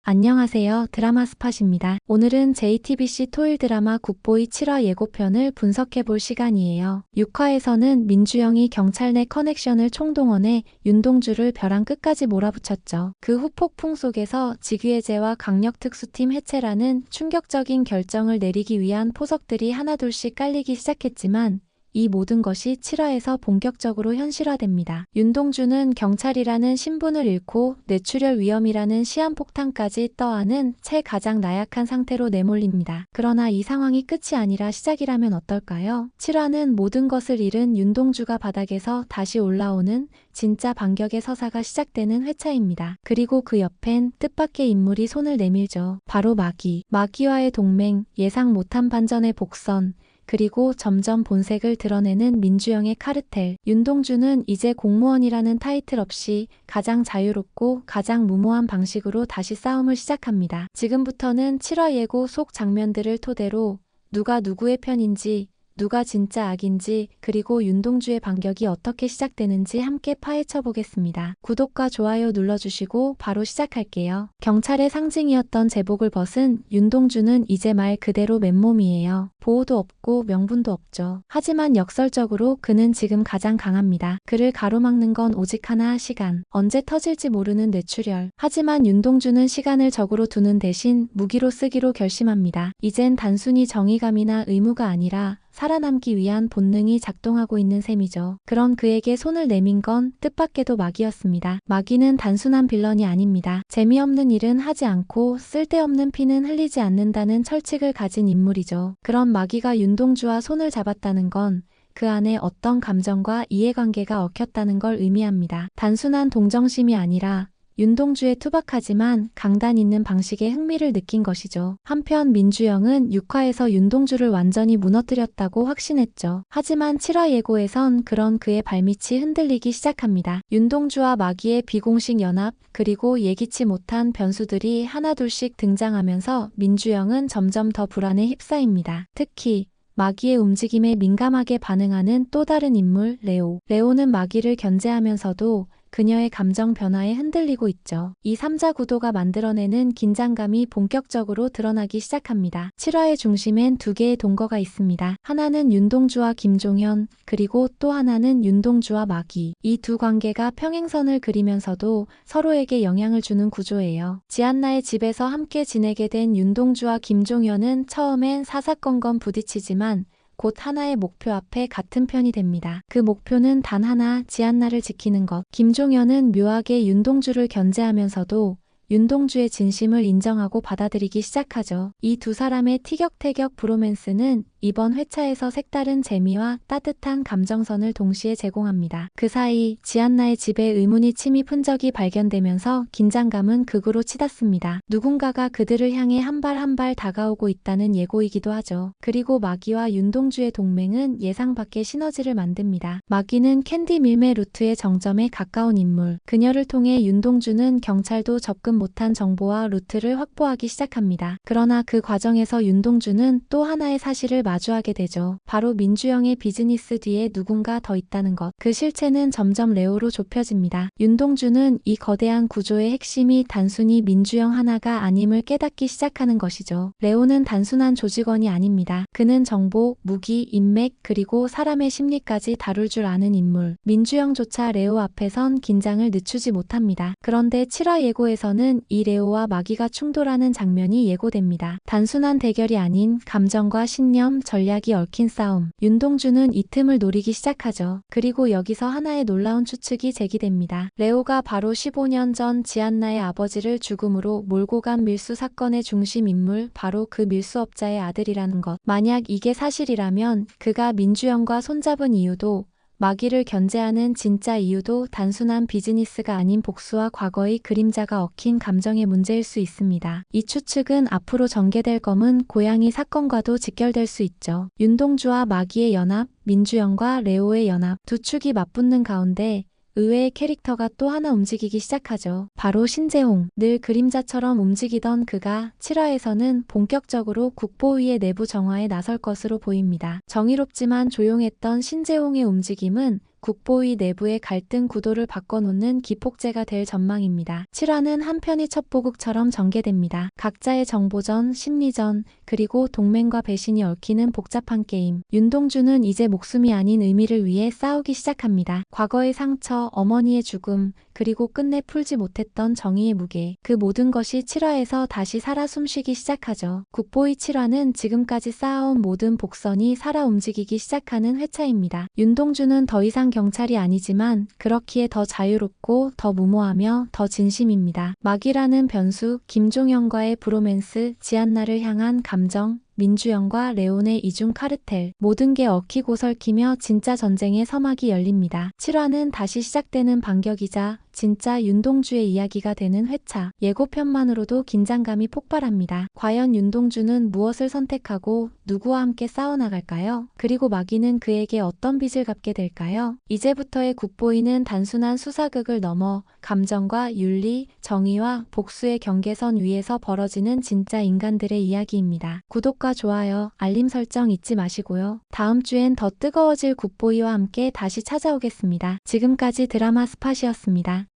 안녕하세요. 드라마 스팟입니다. 오늘은 JTBC 토일 드라마 굿보이 7화 예고편을 분석해볼 시간이에요. 6화에서는 민주영이 경찰 내 커넥션을 총동원해 윤동주를 벼랑 끝까지 몰아붙였죠. 그 후 폭풍 속에서 직위해제와 강력특수팀 해체라는 충격적인 결정을 내리기 위한 포석들이 하나둘씩 깔리기 시작했지만 이 모든 것이 7화에서 본격적으로 현실화됩니다. 윤동주는 경찰이라는 신분을 잃고 뇌출혈 위험이라는 시한폭탄까지 떠안은 채 가장 나약한 상태로 내몰립니다. 그러나 이 상황이 끝이 아니라 시작이라면 어떨까요? 7화는 모든 것을 잃은 윤동주가 바닥에서 다시 올라오는 진짜 반격의 서사가 시작되는 회차입니다. 그리고 그 옆엔 뜻밖의 인물이 손을 내밀죠. 바로 마기. 마기와의 동맹, 예상 못한 반전의 복선, 그리고 점점 본색을 드러내는 민주영의 카르텔. 윤동주는 이제 공무원이라는 타이틀 없이 가장 자유롭고 가장 무모한 방식으로 다시 싸움을 시작합니다. 지금부터는 7화 예고 속 장면들을 토대로 누가 누구의 편인지, 누가 진짜 악인지, 그리고 윤동주의 반격이 어떻게 시작되는지 함께 파헤쳐 보겠습니다. 구독과 좋아요 눌러주시고 바로 시작할게요. 경찰의 상징이었던 제복을 벗은 윤동주는 이제 말 그대로 맨몸이에요. 보호도 없고 명분도 없죠. 하지만 역설적으로 그는 지금 가장 강합니다. 그를 가로막는 건 오직 하나, 시간. 언제 터질지 모르는 뇌출혈. 하지만 윤동주는 시간을 적으로 두는 대신 무기로 쓰기로 결심합니다. 이젠 단순히 정의감이나 의무가 아니라 살아남기 위한 본능이 작동하고 있는 셈이죠. 그런 그에게 손을 내민 건 뜻밖에도 마기였습니다. 마기는 단순한 빌런이 아닙니다. 재미없는 일은 하지 않고 쓸데없는 피는 흘리지 않는다는 철칙을 가진 인물이죠. 그런 마기가 윤동주와 손을 잡았다는 건 그 안에 어떤 감정과 이해관계가 얽혔다는 걸 의미합니다. 단순한 동정심이 아니라 윤동주의 투박하지만 강단 있는 방식에 흥미를 느낀 것이죠. 한편 민주영은 6화에서 윤동주를 완전히 무너뜨렸다고 확신했죠. 하지만 7화 예고에선 그런 그의 발밑이 흔들리기 시작합니다. 윤동주와 마기의 비공식 연합, 그리고 예기치 못한 변수들이 하나둘씩 등장하면서 민주영은 점점 더 불안에 휩싸입니다. 특히 마기의 움직임에 민감하게 반응하는 또 다른 인물, 레오. 레오는 마기를 견제하면서도 그녀의 감정 변화에 흔들리고 있죠. 이 3자 구도가 만들어내는 긴장감이 본격적으로 드러나기 시작합니다. 7화의 중심엔 두 개의 동거가 있습니다. 하나는 윤동주와 김종현, 그리고 또 하나는 윤동주와 마기. 이 두 관계가 평행선을 그리면서도 서로에게 영향을 주는 구조예요. 지안나의 집에서 함께 지내게 된 윤동주와 김종현은 처음엔 사사건건 부딪히지만 곧 하나의 목표 앞에 같은 편이 됩니다. 그 목표는 단 하나, 지안나를 지키는 것. 김종현은 묘하게 윤동주를 견제하면서도 윤동주의 진심을 인정하고 받아들이기 시작하죠. 이 두 사람의 티격태격 브로맨스는 이번 회차에서 색다른 재미와 따뜻한 감정선을 동시에 제공합니다. 그 사이 지안나의 집에 의문이 침입 흔적이 발견되면서 긴장감은 극으로 치닫습니다. 누군가가 그들을 향해 한 발 한 발 다가오고 있다는 예고이기도 하죠. 그리고 마기와 윤동주의 동맹은 예상 밖의 시너지를 만듭니다. 마기는 캔디 밀매 루트의 정점에 가까운 인물. 그녀를 통해 윤동주는 경찰도 접근 못한 정보와 루트를 확보하기 시작합니다. 그러나 그 과정에서 윤동주는 또 하나의 사실을 마주하게 되죠. 바로 민주영의 비즈니스 뒤에 누군가 더 있다는 것. 그 실체는 점점 레오로 좁혀집니다. 윤동주는 이 거대한 구조의 핵심이 단순히 민주영 하나가 아님을 깨닫기 시작하는 것이죠. 레오는 단순한 조직원이 아닙니다. 그는 정보, 무기, 인맥, 그리고 사람의 심리까지 다룰 줄 아는 인물. 민주영조차 레오 앞에선 긴장을 늦추지 못합니다. 그런데 7화 예고에서는 이 레오와 마기가 충돌하는 장면이 예고됩니다. 단순한 대결이 아닌 감정과 신념, 전략이 얽힌 싸움. 윤동주는 이 틈을 노리기 시작하죠. 그리고 여기서 하나의 놀라운 추측이 제기됩니다. 레오가 바로 15년 전 지안나의 아버지를 죽음으로 몰고 간 밀수 사건의 중심 인물, 바로 그 밀수업자의 아들이라는 것. 만약 이게 사실이라면 그가 민주영과 손잡은 이유도, 마기를 견제하는 진짜 이유도 단순한 비즈니스가 아닌 복수와 과거의 그림자가 얽힌 감정의 문제일 수 있습니다. 이 추측은 앞으로 전개될 검은 고양이 사건과도 직결될 수 있죠. 윤동주와 마기의 연합, 민주영과 레오의 연합, 두 축이 맞붙는 가운데 의외의 캐릭터가 또 하나 움직이기 시작하죠. 바로 신재홍. 늘 그림자처럼 움직이던 그가 7화에서는 본격적으로 국보위의 내부 정화에 나설 것으로 보입니다. 정의롭지만 조용했던 신재홍의 움직임은 국보위 내부의 갈등 구도를 바꿔놓는 기폭제가 될 전망입니다. 7화는 한 편의 첩보극처럼 전개됩니다. 각자의 정보전, 심리전, 그리고 동맹과 배신이 얽히는 복잡한 게임. 윤동주는 이제 목숨이 아닌 의미를 위해 싸우기 시작합니다. 과거의 상처, 어머니의 죽음, 그리고 끝내 풀지 못했던 정의의 무게. 그 모든 것이 7화에서 다시 살아 숨쉬기 시작하죠. 국보위 7화는 지금까지 쌓아온 모든 복선이 살아 움직이기 시작하는 회차입니다. 윤동주는 더 이상 경찰이 아니지만 그렇기에 더 자유롭고 더 무모하며 더 진심입니다. 막이라는 변수, 김종현과의 브로맨스, 지안나를 향한 감정, 민주영과 레온의 이중 카르텔, 모든 게 얽히고 설키며 진짜 전쟁의 서막이 열립니다. 7화는 다시 시작되는 반격이자 진짜 윤동주의 이야기가 되는 회차. 예고편만으로도 긴장감이 폭발합니다. 과연 윤동주는 무엇을 선택하고 누구와 함께 싸워나갈까요? 그리고 마기는 그에게 어떤 빚을 갚게 될까요? 이제부터의 국보위는 단순한 수사극을 넘어 감정과 윤리, 정의와 복수의 경계선 위에서 벌어지는 진짜 인간들의 이야기입니다. 구독과 좋아요, 알림 설정 잊지 마시고요. 다음 주엔 더 뜨거워질 국보위와 함께 다시 찾아오겠습니다. 지금까지 드라마 스팟이었습니다.